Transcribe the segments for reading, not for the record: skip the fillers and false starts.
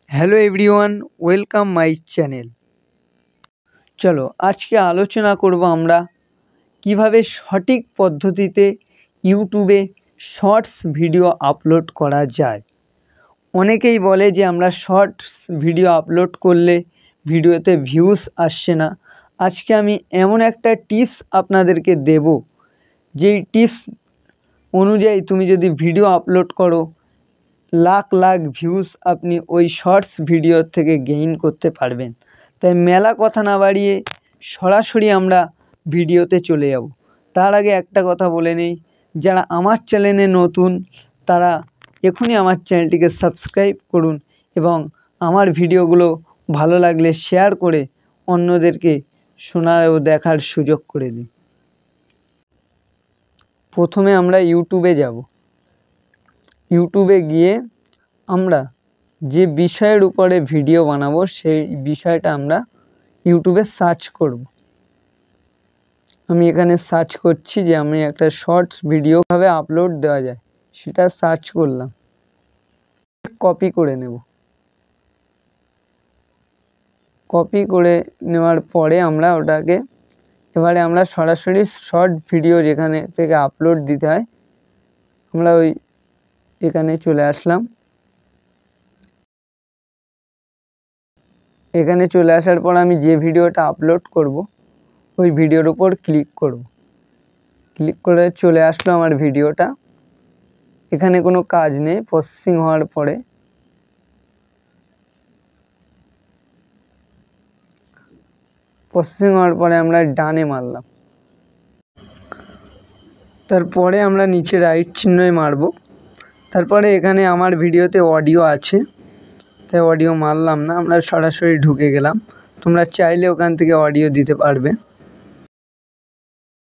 Hello everyone, welcome my channel. চলো আজকে আলোচনা করব আমরা কিভাবে সঠিক পদ্ধতিতে ইউটিউবে শর্টস ভিডিও আপলোড করা যায়। অনেকেই বলে যে আমরা শর্টস ভিডিও আপলোড করলে ভিডিওতে ভিউজ আসছে না। আজকে আমি এমন একটা টিপস আপনাদেরকে দেব, যেই টিপস অনুযায়ী তুমি যদি ভিডিও আপলোড করো লাখ লাখ ভিউজ আপনি ওই শর্টস ভিডিও থেকে গেইন করতে পারবেন। তাই মেলা কথা না বাড়িয়ে সরাসরি আমরা ভিডিওতে চলে যাব। তার আগে একটা কথা বলে নেই, যারা আমার চ্যানেলে নতুন তারা এখনই আমার চ্যানেলটিকে সাবস্ক্রাইব করুন এবং আমার ভিডিওগুলো ভালো লাগলে শেয়ার করে অন্যদেরকে শোনার ও দেখার সুযোগ করে দিন। প্রথমে আমরা ইউটিউবে যাব। ইউটিউবে গিয়ে আমরা যে বিষয়ের উপরে ভিডিও বানাবো সেই বিষয়টা আমরা ইউটিউবে সার্চ করব। আমি এখানে সার্চ করছি যে আমি একটা শর্টস ভিডিও কিভাবে আপলোড দেওয়া যায় সেটা সার্চ করলাম, কপি করে নেব। কপি করে নেওয়ার পরে আমরা ওটাকে এবারে আমরা সরাসরি শর্ট ভিডিও যেখানে থেকে আপলোড দিতে হয় আমরা ওই এখানে চলে আসলাম। এখানে চলে আসার পর আমি যে ভিডিওটা আপলোড করব ওই ভিডিওর উপর ক্লিক করব। ক্লিক করে চলে আসলো আমার ভিডিওটা। এখানে কোনো কাজ নেই। প্রসেসিং হওয়ার পরে আমরা ডানে মারলাম। তারপরে আমরা নিচে রাইট চিহ্নই মারব। তারপরে এখানে আমার ভিডিওতে অডিও আছে, তাই অডিও মারলাম না, আমরা সরাসরি ঢুকে গেলাম। তোমরা চাইলে ওখান থেকে অডিও দিতে পারবে।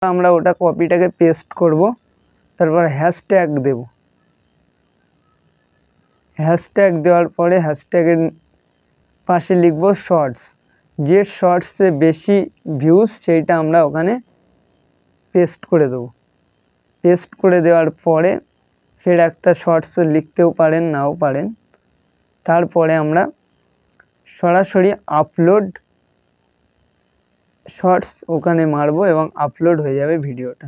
আমরা ওটা কপিটাকে পেস্ট করব, তারপর হ্যাশট্যাগ দেব। হ্যাশট্যাগ দেওয়ার পরে হ্যাশট্যাগের পাশে লিখব শর্টস। যে শর্টসে বেশি ভিউজ সেইটা আমরা ওখানে পেস্ট করে দেবো। পেস্ট করে দেওয়ার পরে ফের একটা শর্টস লিখতেও পারেন, নাও পারেন। তারপরে আমরা সরাসরি আপলোড শর্টস ওখানে মারবো এবং আপলোড হয়ে যাবে ভিডিওটা।